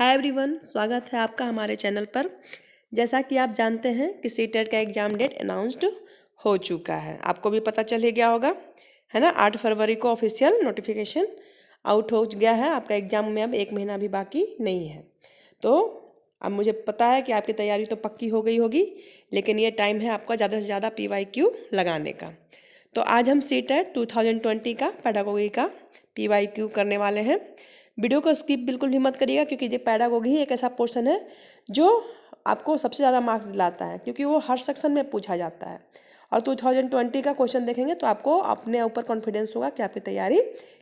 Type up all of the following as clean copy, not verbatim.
Hi everyone, स्वागत है आपका हमारे चैनल पर। जैसा कि आप जानते हैं कि सीटेट का एग्ज़ाम डेट अनाउंस्ड हो चुका है, आपको भी पता चल ही गया होगा, है ना। 8 फरवरी को ऑफिशियल नोटिफिकेशन आउट हो गया है। आपका एग्ज़ाम में अब 1 महीना भी बाकी नहीं है। तो अब मुझे पता है कि आपकी तैयारी तो पक्की हो गई होगी, लेकिन ये टाइम है आपका ज़्यादा से ज़्यादा PYQ लगाने का। तो आज हम सीटेट 2020 का पेडागोगी का PYQ करने वाले हैं। वीडियो को स्किप बिल्कुल भी मत करिएगा, क्योंकि ये पेडागोगी ही एक ऐसा पोर्शन है जो आपको सबसे ज़्यादा मार्क्स दिलाता है, क्योंकि वो हर सेक्शन में पूछा जाता है। और 2020 का क्वेश्चन देखेंगे तो आपको अपने ऊपर कॉन्फिडेंस होगा कि आपकी तैयारी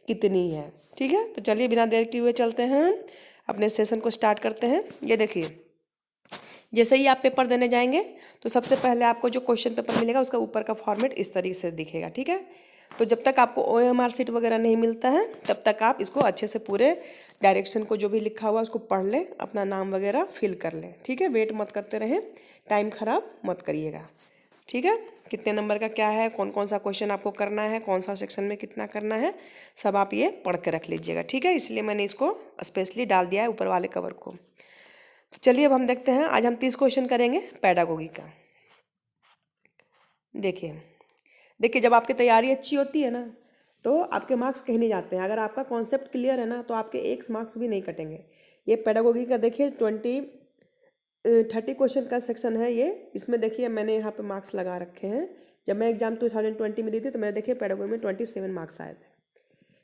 कितनी है। ठीक है, तो चलिए बिना देर किए हुए चलते हैं, अपने सेशन को स्टार्ट करते हैं। ये देखिए, जैसे ही आप पेपर देने जाएंगे तो सबसे पहले आपको जो क्वेश्चन पेपर मिलेगा उसका ऊपर का फॉर्मेट इस तरीके से दिखेगा। ठीक है, तो जब तक आपको OMR सीट वगैरह नहीं मिलता है तब तक आप इसको अच्छे से पूरे डायरेक्शन को जो भी लिखा हुआ है उसको पढ़ लें, अपना नाम वगैरह फिल कर लें। ठीक है, वेट मत करते रहें, टाइम ख़राब मत करिएगा। ठीक है, कितने नंबर का क्या है, कौन कौन सा क्वेश्चन आपको करना है, कौन सा सेक्शन में कितना करना है, सब आप ये पढ़ के रख लीजिएगा। ठीक है, इसलिए मैंने इसको स्पेशली डाल दिया है ऊपर वाले कवर को। तो चलिए अब हम देखते हैं, आज हम 30 क्वेश्चन करेंगे पेडागोगी का। देखिए देखिए जब आपकी तैयारी अच्छी होती है ना तो आपके मार्क्स कहीं नहीं जाते हैं। अगर आपका कॉन्सेप्ट क्लियर है ना तो आपके एक मार्क्स भी नहीं कटेंगे। ये पेडागोगी का देखिए 30 क्वेश्चन का सेक्शन है ये। इसमें देखिए मैंने यहाँ पे मार्क्स लगा रखे हैं। जब मैं एग्जाम 2020 में दी थी तो मैंने देखिए पेडागोगी में 27 मार्क्स आए थे।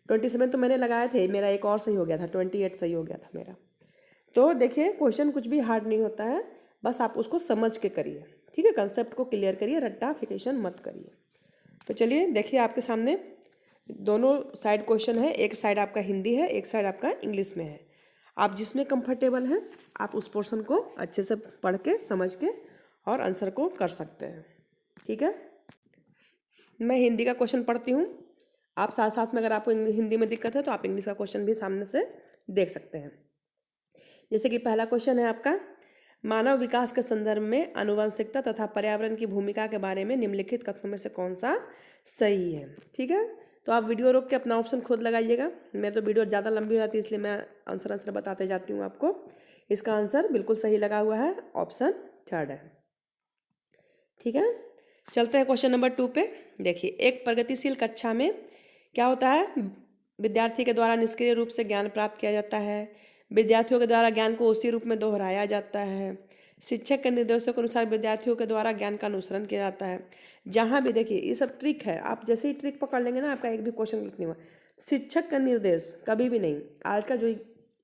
27 तो मैंने लगाए थे, मेरा एक और सही हो गया था, 28 सही हो गया था मेरा। तो देखिए क्वेश्चन कुछ भी हार्ड नहीं होता है, बस आप उसको समझ के करिए। ठीक है, कंसेप्ट को क्लियर करिए, रट्टाफिकेशन मत करिए। तो चलिए देखिए, आपके सामने दोनों साइड क्वेश्चन है। एक साइड आपका हिंदी है, एक साइड आपका इंग्लिश में है। आप जिसमें कंफर्टेबल हैं आप उस पोर्शन को अच्छे से पढ़ के समझ के और आंसर को कर सकते हैं। ठीक है, मैं हिंदी का क्वेश्चन पढ़ती हूँ, आप साथ साथ में अगर आपको हिंदी में दिक्कत है तो आप इंग्लिश का क्वेश्चन भी सामने से देख सकते हैं। जैसे कि पहला क्वेश्चन है आपका, मानव विकास के संदर्भ में आनुवंशिकता तथा पर्यावरण की भूमिका के बारे में निम्नलिखित कथनों में से कौन सा सही है। ठीक है, तो आप वीडियो रोक के अपना ऑप्शन खुद लगाइएगा। मेरे तो वीडियो ज़्यादा लंबी हो जाती है इसलिए मैं आंसर बताते जाती हूँ आपको। इसका आंसर बिल्कुल सही लगा हुआ है, ऑप्शन 3 है। ठीक है, चलते हैं क्वेश्चन नंबर 2 पे। देखिए, एक प्रगतिशील कक्षा में क्या होता है, विद्यार्थी के द्वारा निष्क्रिय रूप से ज्ञान प्राप्त किया जाता है, विद्यार्थियों के द्वारा ज्ञान को उसी रूप में दोहराया जाता है, शिक्षक के निर्देशों के अनुसार विद्यार्थियों के द्वारा ज्ञान का अनुसरण किया जाता है। जहाँ भी देखिए ये सब ट्रिक है, आप जैसे ही ट्रिक पकड़ लेंगे ना आपका एक भी क्वेश्चन गलत नहीं हुआ। शिक्षक का निर्देश कभी भी नहीं, आज का जो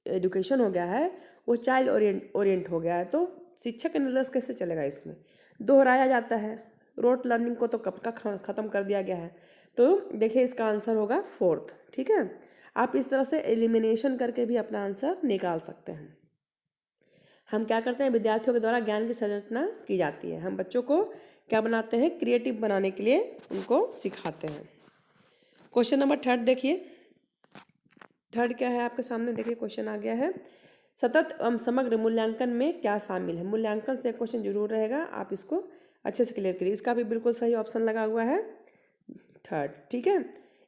एजुकेशन हो गया है वो चाइल्ड ओरिएंट हो गया है, तो शिक्षक का निर्देश कैसे चलेगा, इसमें दोहराया जाता है। रोट लर्निंग को तो कब का ख़त्म कर दिया गया है। तो देखिए इसका आंसर होगा 4th। ठीक है, आप इस तरह से एलिमिनेशन करके भी अपना आंसर निकाल सकते हैं। हम क्या करते हैं, विद्यार्थियों के द्वारा ज्ञान की संरचना की जाती है। हम बच्चों को क्या बनाते हैं, क्रिएटिव बनाने के लिए उनको सिखाते हैं। क्वेश्चन नंबर 3 देखिए, 3 क्या है आपके सामने, देखिए क्वेश्चन आ गया है, सतत एवं समग्र मूल्यांकन में क्या शामिल है। मूल्यांकन से क्वेश्चन जरूर रहेगा, आप इसको अच्छे से क्लियर करिए। इसका भी बिल्कुल सही ऑप्शन लगा हुआ है 3। ठीक है,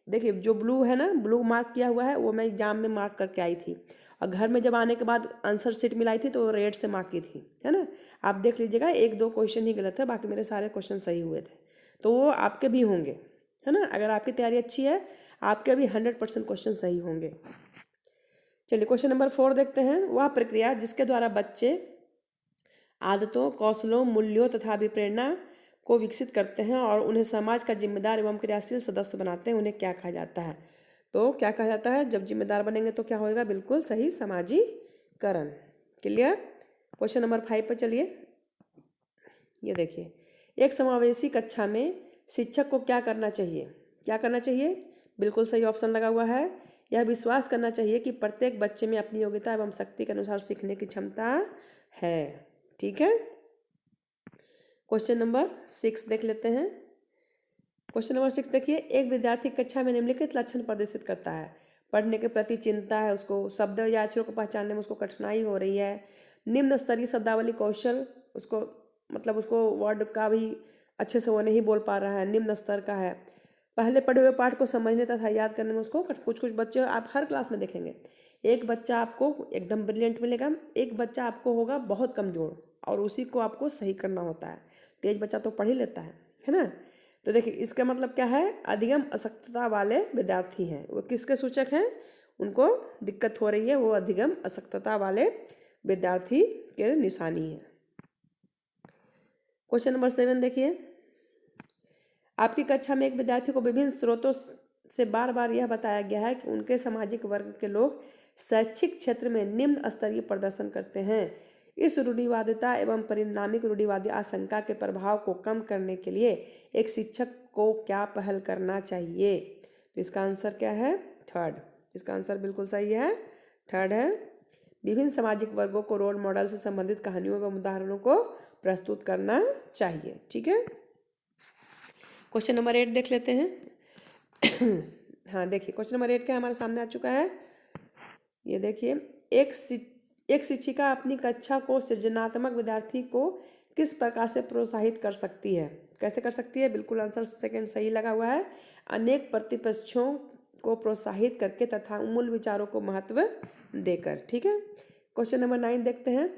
देखिए जो ब्लू है ना, ब्लू मार्क किया हुआ है वो मैं एग्जाम में मार्क करके आई थी, और घर में जब आने के बाद आंसर शीट मिलाई थी तो रेड से मार्क की थी, है ना। आप देख लीजिएगा, 1-2 क्वेश्चन ही गलत है, बाकी मेरे सारे क्वेश्चन सही हुए थे। तो वो आपके भी होंगे, है ना। अगर आपकी तैयारी अच्छी है आपके भी 100% क्वेश्चन सही होंगे। चलिए क्वेश्चन नंबर 4 देखते हैं। वह प्रक्रिया जिसके द्वारा बच्चे आदतों, कौशलों, मूल्यों तथा अभिप्रेरणा को विकसित करते हैं और उन्हें समाज का जिम्मेदार एवं क्रियाशील सदस्य बनाते हैं, उन्हें क्या कहा जाता है। तो क्या कहा जाता है, जब जिम्मेदार बनेंगे तो क्या होगा, बिल्कुल सही, समाजीकरण। क्लियर। क्वेश्चन नंबर 5 पर चलिए। ये देखिए, एक समावेशी कक्षा में शिक्षक को क्या करना चाहिए, क्या करना चाहिए, बिल्कुल सही ऑप्शन लगा हुआ है। यह विश्वास करना चाहिए कि प्रत्येक बच्चे में अपनी योग्यता एवं शक्ति के अनुसार सीखने की क्षमता है। ठीक है, क्वेश्चन नंबर 6 देख लेते हैं। क्वेश्चन नंबर 6 देखिए, एक विद्यार्थी कक्षा में निम्नलिखित लक्षण प्रदर्शित करता है। पढ़ने के प्रति चिंता है उसको, शब्द या अक्षरों को पहचानने में उसको कठिनाई हो रही है, निम्न स्तरीय शब्दावली कौशल उसको, मतलब उसको वर्ड का भी अच्छे से वो नहीं बोल पा रहा है, निम्न स्तर का है। पहले पढ़े हुए पाठ को समझने तथा याद करने में उसको कुछ कुछ बच्चे आप हर क्लास में देखेंगे एक बच्चा आपको एकदम ब्रिलियंट मिलेगा, एक बच्चा आपको होगा बहुत कमज़ोर, और उसी को आपको सही करना होता है। तेज बच्चा तो पढ़ ही लेता है ना। तो देखिए इसका मतलब क्या है, अधिगम अशक्तता वाले विद्यार्थी हैं, वो किसके सूचक हैं, उनको दिक्कत हो रही है, वो अधिगम अशक्तता वाले विद्यार्थी के निशानी है। क्वेश्चन नंबर 7 देखिए, आपकी कक्षा में एक विद्यार्थी को विभिन्न स्रोतों से बार बार यह बताया गया है कि उनके सामाजिक वर्ग के लोग शैक्षिक क्षेत्र में निम्न स्तरीय प्रदर्शन करते हैं। इस रूढ़िवादिता एवं परिणामिक रूढ़िवादी आशंका के प्रभाव को कम करने के लिए एक शिक्षक को क्या पहल करना चाहिए? तो इसका आंसर क्या है? थर्ड। इसका आंसर बिल्कुल सही है, थर्ड है। विभिन्न सामाजिक वर्गों को रोल मॉडल से संबंधित कहानियों एवं उदाहरणों को प्रस्तुत करना चाहिए। ठीक है, क्वेश्चन नंबर 8 देख लेते हैं। हाँ देखिए, क्वेश्चन नंबर 8 क्या हमारे सामने आ चुका है, ये देखिए, एक शिक्षिका अपनी कक्षा को सृजनात्मक विद्यार्थी को किस प्रकार से प्रोत्साहित कर सकती है? कैसे कर सकती है? बिल्कुल आंसर सेकंड सही लगा हुआ है, अनेक प्रतिपक्षों को प्रोत्साहित करके तथा मूल विचारों को महत्व देकर। ठीक है, क्वेश्चन नंबर 9 देखते हैं,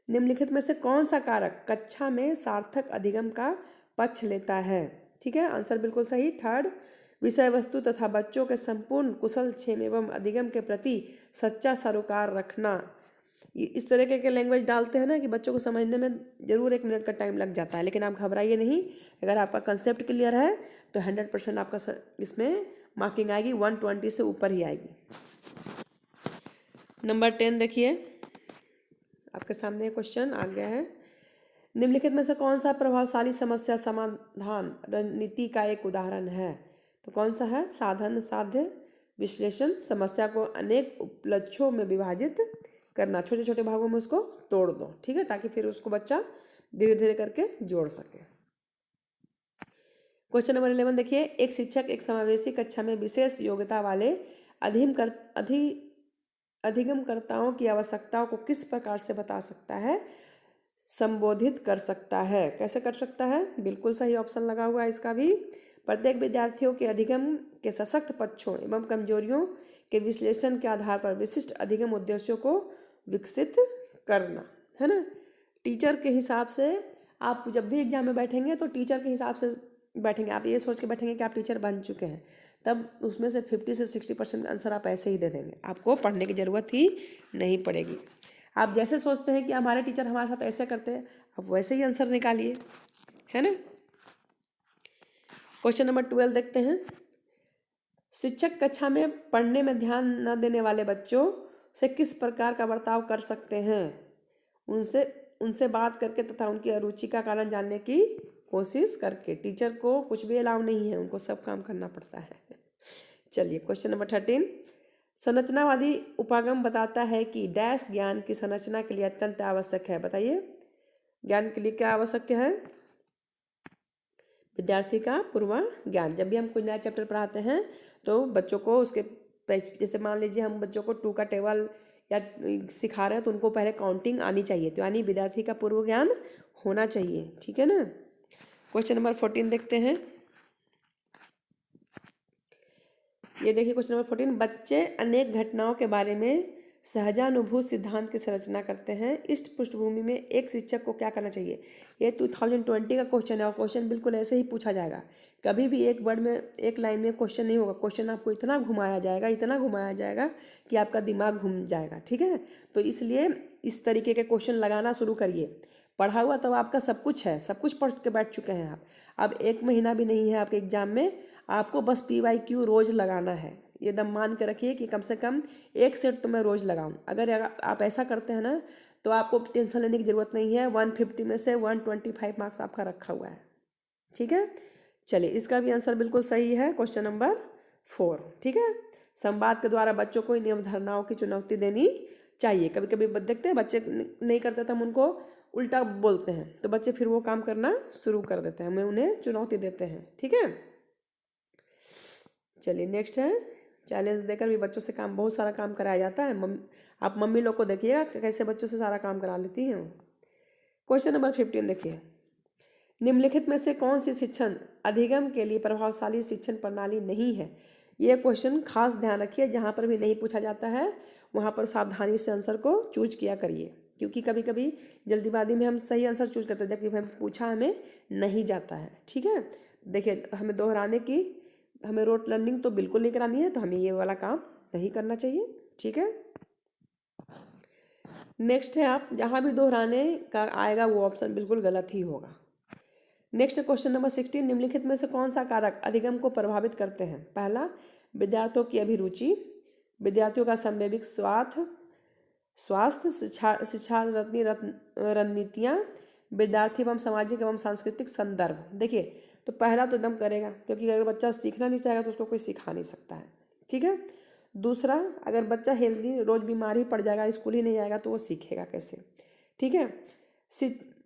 निम्नलिखित में से कौन सा कारक कक्षा में सार्थक अधिगम का पक्ष लेता है? ठीक है, आंसर बिल्कुल सही, थर्ड। विषय वस्तु तथा बच्चों के संपूर्ण कुशल क्षेम एवं अधिगम के प्रति सच्चा सरोकार रखना। इस तरह के लैंग्वेज डालते हैं ना कि बच्चों को समझने में जरूर 1 मिनट का टाइम लग जाता है, लेकिन आप घबराइए नहीं। अगर आपका कंसेप्ट क्लियर है तो 100% आपका इसमें मार्किंग आएगी, 120 से ऊपर ही आएगी। नंबर 10 देखिए, आपके सामने क्वेश्चन आ गया है, निम्नलिखित में से कौन सा प्रभावशाली समस्या समाधान रणनीति का एक उदाहरण है? तो कौन सा है? साधन साध्य विश्लेषण, समस्या को अनेक उपलक्ष्यों में विभाजित करना, छोटे छोटे भागों में उसको तोड़ दो। ठीक है, ताकि फिर उसको बच्चा धीरे धीरे करके जोड़ सके। क्वेश्चन नंबर 11 देखिए, एक शिक्षक एक समावेशी कक्षा में विशेष योग्यता वाले अधिगमकर्ताओं की आवश्यकताओं को किस प्रकार से बता सकता है, संबोधित कर सकता है? कैसे कर सकता है? बिल्कुल सही ऑप्शन लगा हुआ है इसका भी, प्रत्येक विद्यार्थियों के अधिगम के सशक्त पक्षों एवं कमजोरियों के विश्लेषण के आधार पर विशिष्ट अधिगम उद्देश्यों को विकसित करना, है ना। टीचर के हिसाब से आप जब भी एग्जाम में बैठेंगे तो टीचर के हिसाब से बैठेंगे, आप ये सोच के बैठेंगे कि आप टीचर बन चुके हैं, तब उसमें से 50 से 60% आंसर आप ऐसे ही दे देंगे, आपको पढ़ने की ज़रूरत ही नहीं पड़ेगी। आप जैसे सोचते हैं कि हमारे टीचर हमारे साथ ऐसे करते हैं, आप वैसे ही आंसर निकालिए, है ना। क्वेश्चन नंबर 12 देखते हैं, शिक्षक कक्षा में पढ़ने में ध्यान न देने वाले बच्चों से किस प्रकार का बर्ताव कर सकते हैं? उनसे बात करके तथा उनकी अरुचि का कारण जानने की कोशिश करके। टीचर को कुछ भी अलाउ नहीं है, उनको सब काम करना पड़ता है। चलिए, क्वेश्चन नंबर 13, संरचनावादी उपागम बताता है कि डैश ज्ञान की संरचना के लिए अत्यंत आवश्यक है। बताइए, ज्ञान के लिए क्या आवश्यक है? विद्यार्थी का पूर्व ज्ञान। जब भी हम कोई नया चैप्टर पढ़ाते हैं तो बच्चों को उसके, जैसे मान लीजिए हम बच्चों को 2 का टेबल या सिखा रहे हैं तो उनको पहले काउंटिंग आनी चाहिए, तो यानी विद्यार्थी का पूर्व ज्ञान होना चाहिए। ठीक है ना। क्वेश्चन नंबर 14 देखते हैं, ये देखिए क्वेश्चन नंबर 14, बच्चे अनेक घटनाओं के बारे में सहजानुभूत सिद्धांत की संरचना करते हैं। इस पृष्ठभूमि में एक शिक्षक को क्या करना चाहिए? ये 2020 का क्वेश्चन है और क्वेश्चन बिल्कुल ऐसे ही पूछा जाएगा। कभी भी एक वर्ड में, एक लाइन में क्वेश्चन नहीं होगा, क्वेश्चन आपको इतना घुमाया जाएगा, इतना घुमाया जाएगा कि आपका दिमाग घूम जाएगा। ठीक है, तो इसलिए इस तरीके के क्वेश्चन लगाना शुरू करिए। पढ़ा हुआ तो आपका सब कुछ है, सब कुछ पढ़ के बैठ चुके हैं आप। अब 1 महीना भी नहीं है आपके एग्जाम में, आपको बस PYQ रोज़ लगाना है। ये दम मान के रखिए कि कम से कम 1 सेट तो मैं रोज़ लगाऊं। अगर आप ऐसा करते हैं ना तो आपको टेंशन लेने की ज़रूरत नहीं है। 150 में से 125 मार्क्स आपका रखा हुआ है। ठीक है, चलिए, इसका भी आंसर बिल्कुल सही है, क्वेश्चन नंबर 4। ठीक है, संवाद के द्वारा बच्चों को इन अवधारणाओं की चुनौती देनी चाहिए। कभी कभी देखते हैं बच्चे नहीं करते तो हम उनको उल्टा बोलते हैं, तो बच्चे फिर वो काम करना शुरू कर देते हैं, हमें उन्हें चुनौती देते हैं। ठीक है, चलिए नेक्स्ट है, चैलेंज देकर भी बच्चों से काम, बहुत सारा काम कराया जाता है। आप मम्मी लोग को देखिएगा कैसे बच्चों से सारा काम करा लेती हैं। क्वेश्चन नंबर 15 देखिए, निम्नलिखित में से कौन सी शिक्षण अधिगम के लिए प्रभावशाली शिक्षण प्रणाली नहीं है? ये क्वेश्चन खास ध्यान रखिए, जहाँ पर भी नहीं पूछा जाता है वहाँ पर सावधानी से आंसर को चूज किया करिए, क्योंकि कभी कभी जल्दीबाजी में हम सही आंसर चूज करते हैं जबकि हमें पूछा हमें नहीं जाता है। ठीक है, देखिए हमें दोहराने की, हमें रोट लर्निंग तो बिल्कुल नहीं करानी है, तो हमें ये वाला काम नहीं करना चाहिए। ठीक है, नेक्स्ट है, आप जहाँ भी दोहराने का आएगा वो ऑप्शन बिल्कुल गलत ही होगा। नेक्स्ट क्वेश्चन नंबर 16, निम्नलिखित में से कौन सा कारक अधिगम को प्रभावित करते हैं? पहला, विद्यार्थियों की अभिरुचि, विद्यार्थियों का संवेदिक स्वास्थ्य, शिक्षा रणनीतियाँ, विद्यार्थी एवं सामाजिक एवं सांस्कृतिक संदर्भ। देखिए, तो पहला तो एकदम करेगा, क्योंकि अगर बच्चा सीखना नहीं चाहेगा तो उसको कोई सिखा नहीं सकता है। ठीक है, दूसरा, अगर बच्चा हेल्दी रोज बीमार ही पड़ जाएगा, स्कूल ही नहीं आएगा, तो वो सीखेगा कैसे? ठीक है,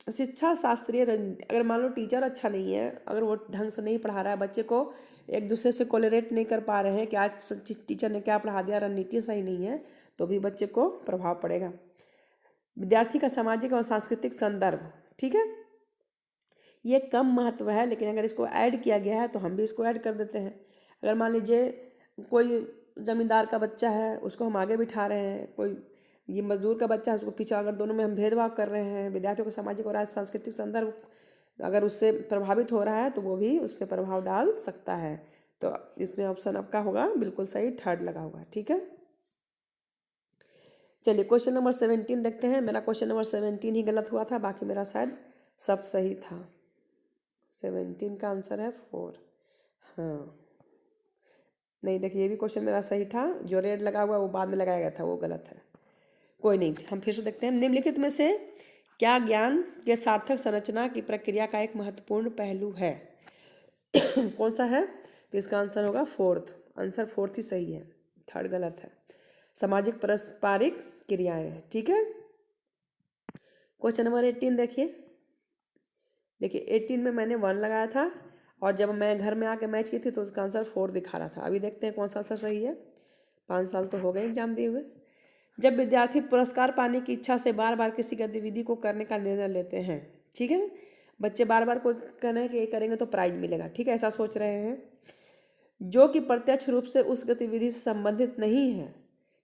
शिक्षा शास्त्रीय रणनीति, अगर मान लो टीचर अच्छा नहीं है, अगर वो ढंग से नहीं पढ़ा रहा है, बच्चे को एक दूसरे से कोलरेट नहीं कर पा रहे हैं कि आज टीचर ने क्या पढ़ा दिया, रणनीति सही नहीं है, तो भी बच्चे को प्रभाव पड़ेगा। विद्यार्थी का सामाजिक और सांस्कृतिक संदर्भ, ठीक है, ये कम महत्व है, लेकिन अगर इसको ऐड किया गया है तो हम भी इसको ऐड कर देते हैं। अगर मान लीजिए कोई जमींदार का बच्चा है, उसको हम आगे बिठा रहे हैं, कोई ये मजदूर का बच्चा है उसको पीछे, अगर दोनों में हम भेदभाव कर रहे हैं, विद्यार्थियों का सामाजिक और सांस्कृतिक संदर्भ अगर उससे प्रभावित हो रहा है तो वो भी उस पर प्रभाव डाल सकता है। तो इसमें ऑप्शन आपका होगा बिल्कुल सही, थर्ड लगा हुआ। ठीक है, चलिए क्वेश्चन नंबर 17 देखते हैं। मेरा क्वेश्चन नंबर 17 ही गलत हुआ था, बाकी मेरा शायद सब सही था। 17 का आंसर है 4। हाँ नहीं, देखिए ये भी क्वेश्चन मेरा सही था, जो रेड लगा हुआ वो बाद में लगाया गया था, वो गलत है। कोई नहीं, हम फिर से देखते हैं। निम्नलिखित में से क्या ज्ञान के सार्थक संरचना की प्रक्रिया का एक महत्वपूर्ण पहलू है? कौन सा है? तो इसका आंसर होगा 4th, आंसर 4th ही सही है, 3rd गलत है। सामाजिक पारस्परिक क्रियाएं। ठीक है, क्वेश्चन नंबर 18 देखिए। देखिए 18 में मैंने 1 लगाया था, और जब मैं घर में आके मैच की थी तो उसका आंसर 4 दिखा रहा था। अभी देखते हैं कौन सा आंसर सही है। 5 साल तो हो गए एग्जाम दिए हुए। जब विद्यार्थी पुरस्कार पाने की इच्छा से बार बार किसी गतिविधि को करने का निर्णय लेते हैं, ठीक है, बच्चे बार बार कोई कहना है कि ये करेंगे तो प्राइज मिलेगा, ठीक है, ऐसा सोच रहे हैं, जो कि प्रत्यक्ष रूप से उस गतिविधि से संबंधित नहीं है,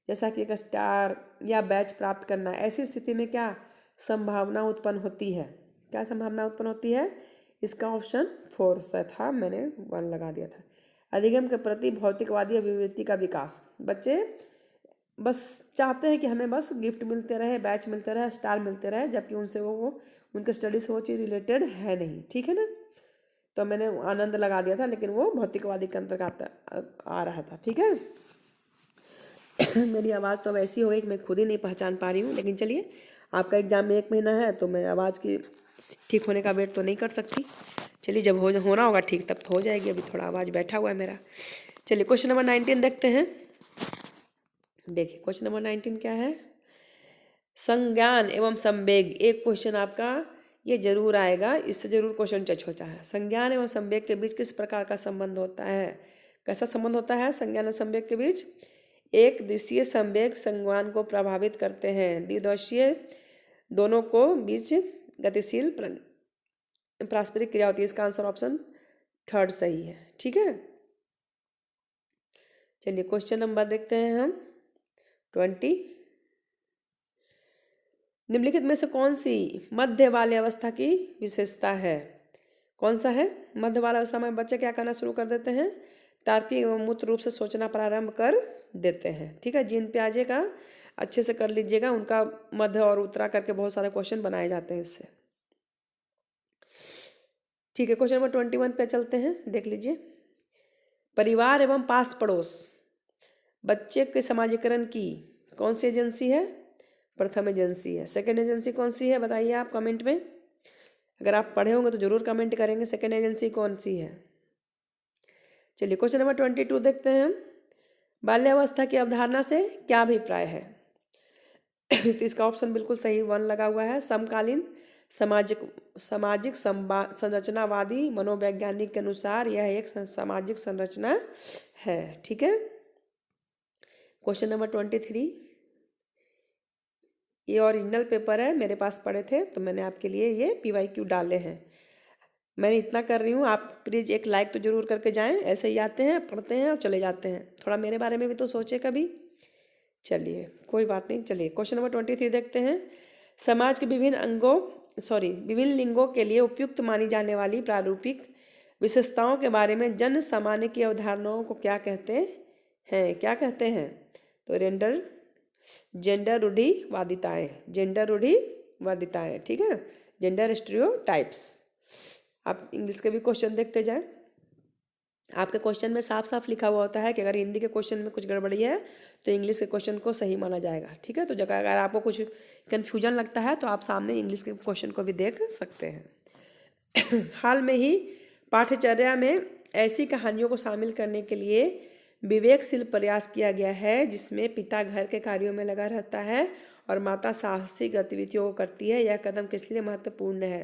जैसा कि एक स्टार या बैच प्राप्त करना, ऐसी स्थिति में क्या संभावना उत्पन्न होती है? क्या संभावना उत्पन्न होती है? इसका ऑप्शन 4 से था, मैंने 1 लगा दिया था। अधिगम के प्रति भौतिकवादी अभिवृत्ति का विकास। बच्चे बस चाहते हैं कि हमें बस गिफ्ट मिलते रहे, बैच मिलते रहे, स्टार मिलते रहे, जबकि उनसे वो उनके स्टडी से वो चीज़ रिलेटेड है नहीं। ठीक है ना, तो मैंने आनंद लगा दिया था, लेकिन वो भौतिकवादी के अंतर्गत आ रहा था। ठीक है, मेरी आवाज़ तो अब ऐसी हो गई कि मैं खुद ही नहीं पहचान पा रही हूँ, लेकिन चलिए, आपका एग्ज़ाम में 1 महीना है, तो मैं आवाज़ की ठीक होने का वेट तो नहीं कर सकती। चलिए, जब होना होगा ठीक तब हो जाएगी, अभी थोड़ा आवाज़ बैठा हुआ है मेरा। चलिए क्वेश्चन नंबर 19 देखते हैं। देखिए क्वेश्चन नंबर 19 क्या है? संज्ञान एवं संवेग। एक क्वेश्चन आपका ये जरूर आएगा, इससे जरूर क्वेश्चन टच होता है। संज्ञान एवं संवेग के बीच किस प्रकार का संबंध होता है? कैसा संबंध होता है संज्ञान और संवेग के बीच? एक दिशीय संवेग संज्ञान को प्रभावित करते हैं, द्विदिशीय दोनों को बीच गतिशील पारस्परिक क्रिया होती है। इसका आंसर ऑप्शन 3rd सही है। ठीक है, चलिए क्वेश्चन नंबर देखते हैं हम 20। निम्नलिखित में से कौन सी मध्य वाली अवस्था की विशेषता है? कौन सा है? मध्य वाली अवस्था में बच्चे क्या करना शुरू कर देते हैं? तार्किक एवं मूर्त रूप से सोचना प्रारंभ कर देते हैं। ठीक है, जीन प्याजे का अच्छे से कर लीजिएगा, उनका मध्य और उत्तरा करके बहुत सारे क्वेश्चन बनाए जाते हैं इससे। ठीक है, क्वेश्चन नंबर 21 पे चलते हैं, देख लीजिए। परिवार एवं पास पड़ोस बच्चे के समाजीकरण की कौन सी एजेंसी है? प्रथम एजेंसी है। सेकंड एजेंसी कौन सी है बताइए आप कमेंट में, अगर आप पढ़े होंगे तो जरूर कमेंट करेंगे सेकंड एजेंसी कौन सी है। चलिए क्वेश्चन नंबर 22 देखते हैं हम। बाल्यावस्था की अवधारणा से क्या अभिप्राय है? तो इसका ऑप्शन बिल्कुल सही 1 लगा हुआ है। समकालीन सामाजिक संरचनावादी मनोवैज्ञानिक के अनुसार यह एक सामाजिक संरचना है। ठीक है, क्वेश्चन नंबर 23, ये ओरिजिनल पेपर है, मेरे पास पड़े थे तो मैंने आपके लिए ये PYQ डाले हैं। मैंने इतना कर रही हूँ, आप प्लीज़ एक लाइक तो जरूर करके जाएं। ऐसे ही आते हैं, पढ़ते हैं और चले जाते हैं, थोड़ा मेरे बारे में भी तो सोचे कभी। चलिए कोई बात नहीं। चलिए क्वेश्चन नंबर 23 देखते हैं। समाज के विभिन्न लिंगों के लिए उपयुक्त मानी जाने वाली प्रारूपिक विशेषताओं के बारे में जन सामान्य की अवधारणाओं को क्या कहते हैं? क्या कहते हैं? तो जेंडर रूढ़िवादिताएं, ठीक है, जेंडर स्टीरियोटाइप्स। आप इंग्लिश के भी क्वेश्चन देखते जाएं। आपके क्वेश्चन में साफ साफ लिखा हुआ होता है कि अगर हिंदी के क्वेश्चन में कुछ गड़बड़ी है तो इंग्लिश के क्वेश्चन को सही माना जाएगा, ठीक है। तो जगह अगर आपको कुछ कन्फ्यूजन लगता है तो आप सामने इंग्लिश के क्वेश्चन को भी देख सकते हैं। हाल में ही पाठ्यचर्या में ऐसी कहानियों को शामिल करने के लिए विवेकशील प्रयास किया गया है जिसमें पिता घर के कार्यों में लगा रहता है और माता साहसिक गतिविधियों को करती है। यह कदम किस लिए महत्वपूर्ण है?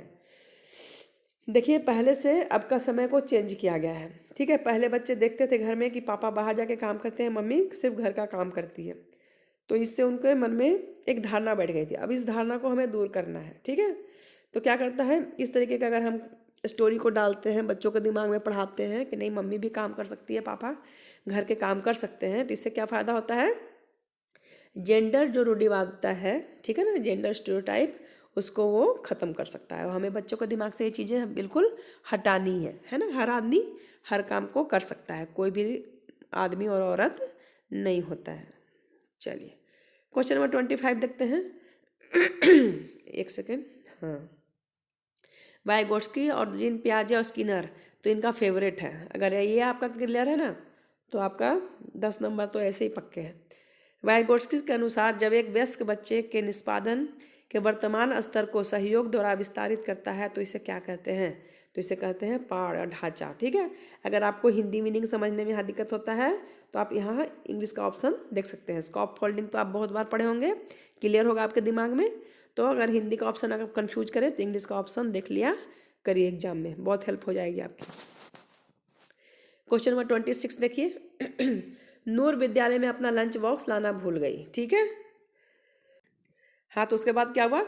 देखिए, पहले से अब का समय को चेंज किया गया है, ठीक है। पहले बच्चे देखते थे घर में कि पापा बाहर जाके काम करते हैं, मम्मी सिर्फ घर का काम करती है, तो इससे उनके मन में एक धारणा बैठ गई थी। अब इस धारणा को हमें दूर करना है, ठीक है। तो क्या करता है, इस तरीके का अगर हम स्टोरी को डालते हैं, बच्चों के दिमाग में पढ़ाते हैं कि नहीं मम्मी भी काम कर सकती है, पापा घर के काम कर सकते हैं, तो इससे क्या फ़ायदा होता है? जेंडर जो रूढ़िवादिता है, ठीक है ना, जेंडर स्टीरियोटाइप, उसको वो ख़त्म कर सकता है। और हमें बच्चों के दिमाग से ये चीज़ें बिल्कुल हटानी है ना। हर आदमी हर काम को कर सकता है, कोई भी आदमी और औरत नहीं होता है। चलिए क्वेश्चन नंबर 25 देखते हैं। एक सेकेंड। हाँ, वाइगोट्स्की और जीन पियाजे और स्किनर तो इनका फेवरेट है। अगर ये आपका क्लियर है ना तो आपका 10 नंबर तो ऐसे ही पक्के हैं। वाइगोट्स्की के अनुसार जब एक वयस्क बच्चे के निष्पादन के वर्तमान स्तर को सहयोग द्वारा विस्तारित करता है तो इसे क्या कहते हैं? तो इसे कहते हैं पाड़ या ढांचा, ठीक है। अगर आपको हिंदी मीनिंग समझने में यहाँ दिक्कत होता है तो आप यहाँ इंग्लिश का ऑप्शन देख सकते हैं। स्कॉप फोल्डिंग तो आप बहुत बार पढ़े होंगे, क्लियर होगा आपके दिमाग में। तो अगर हिंदी का ऑप्शन अगर कंफ्यूज करें तो इंग्लिश का ऑप्शन देख लिया करिए, एग्जाम में बहुत हेल्प हो जाएगी आपकी। क्वेश्चन नंबर 26 देखिए। नूर विद्यालय में अपना लंच बॉक्स लाना भूल गई, ठीक है। हाँ, तो उसके बाद क्या हुआ?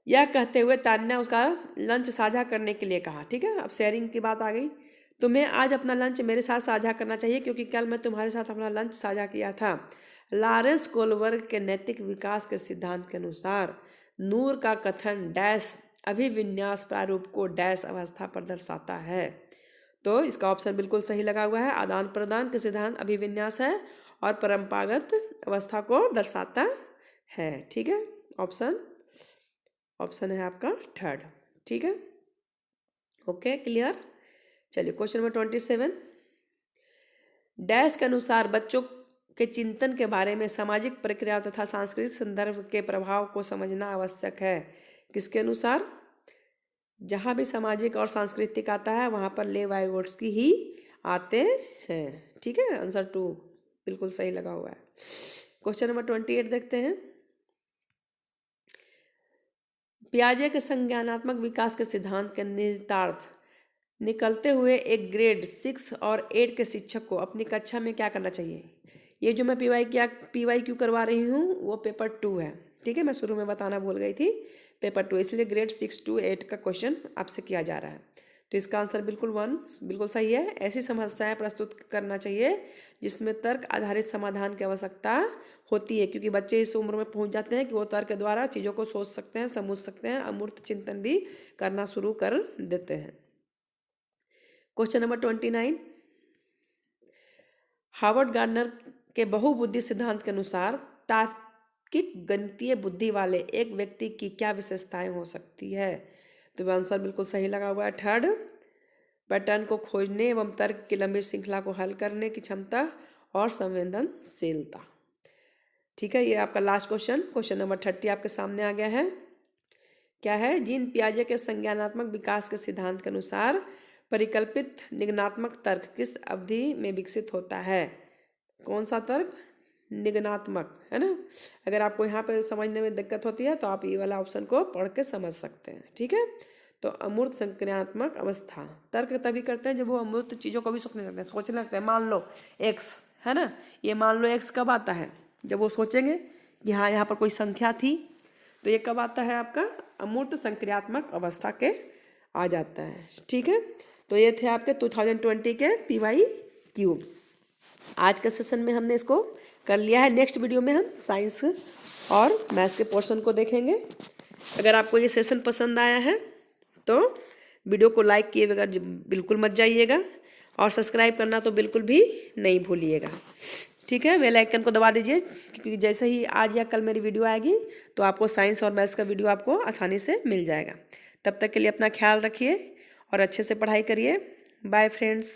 यह कहते हुए तान्या उसका लंच साझा करने के लिए कहा, ठीक है। अब शेयरिंग की बात आ गई। तुम्हें आज अपना लंच मेरे साथ साझा करना चाहिए क्योंकि कल मैं तुम्हारे साथ अपना लंच साझा किया था। लॉरेंस कोलबर्ग के नैतिक विकास के सिद्धांत के अनुसार नूर का कथन डैश अभिविन्यास प्रारूप को डैश अवस्था पर दर्शाता है। तो इसका ऑप्शन बिल्कुल सही लगा हुआ है। आदान प्रदान के सिद्धांत अभिविन्यास है और परंपरागत अवस्था को दर्शाता है, ठीक है। ऑप्शन है आपका थर्ड, ठीक है। Okay, clear. चलिए क्वेश्चन नंबर 27। डैश के अनुसार बच्चों के चिंतन के बारे में सामाजिक प्रक्रिया तथा सांस्कृतिक संदर्भ के प्रभाव को समझना आवश्यक है। किसके अनुसार? जहाँ भी सामाजिक और सांस्कृतिक आता है वहाँ पर ले वाइगोट्स्की ही आते हैं, ठीक है। आंसर 2 बिल्कुल सही लगा हुआ है। क्वेश्चन नंबर 28 देखते हैं। पियाजे के संज्ञानात्मक विकास के सिद्धांत के निहितार्थ निकलते हुए एक ग्रेड 6 और 8 के शिक्षक को अपनी कक्षा में क्या करना चाहिए? ये जो मैं PYQ करवा रही हूँ वो पेपर 2 है, ठीक है। मैं शुरू में बताना भूल गई थी, पेपर 2, इसलिए ग्रेड 6 to 8 का क्वेश्चन आपसे किया जा रहा है। तो इसका आंसर बिल्कुल 1 बिल्कुल सही है। ऐसी समस्याएं प्रस्तुत करना चाहिए जिसमें तर्क आधारित समाधान की आवश्यकता होती है, क्योंकि बच्चे इस उम्र में पहुंच जाते हैं कि वो तर्क के द्वारा चीज़ों को सोच सकते हैं, समझ सकते हैं, अमूर्त चिंतन भी करना शुरू कर देते हैं। Question number 29। हार्वर्ड गार्डनर के बहुबुद्धि सिद्धांत के अनुसार तार्किक गणितीय बुद्धि वाले एक व्यक्ति की क्या विशेषताएं हो सकती है? तो आंसर बिल्कुल सही लगा हुआ है थर्ड, पैटर्न को खोजने एवं तर्क की लंबी श्रृंखला को हल करने की क्षमता और संवेदनशीलता, ठीक है। ये आपका लास्ट क्वेश्चन नंबर 30 आपके सामने आ गया है। क्या है? जीन पियाजे के संज्ञानात्मक विकास के सिद्धांत के अनुसार परिकल्पित निगमनात्मक तर्क किस अवधि में विकसित होता है? कौन सा तर्क? निगमनात्मक, है ना। अगर आपको यहाँ पे समझने में दिक्कत होती है तो आप ये वाला ऑप्शन को पढ़ के समझ सकते हैं, ठीक है। तो अमूर्त संक्रियात्मक अवस्था तर्क तभी करते हैं जब वो अमूर्त चीज़ों को भी सोचने लगते हैं, सोचने लगते हैं। मान लो x, है ना, ये मान लो x कब आता है? जब वो सोचेंगे कि हाँ यहाँ पर कोई संख्या थी, तो ये कब आता है? आपका अमूर्त संक्रियात्मक अवस्था के आ जाता है, ठीक है। तो ये थे आपके 2020 के PYQ। आज के सेशन में हमने इसको कर लिया है। नेक्स्ट वीडियो में हम साइंस और मैथ्स के पोर्शन को देखेंगे। अगर आपको ये सेशन पसंद आया है तो वीडियो को लाइक किए बगैर बिल्कुल मत जाइएगा, और सब्सक्राइब करना तो बिल्कुल भी नहीं भूलिएगा। ठीक है, बेल आइकन को दबा दीजिए, क्योंकि जैसे ही आज या कल मेरी वीडियो आएगी तो आपको साइंस और मैथ्स का वीडियो आपको आसानी से मिल जाएगा। तब तक के लिए अपना ख्याल रखिए और अच्छे से पढ़ाई करिए। Bye friends.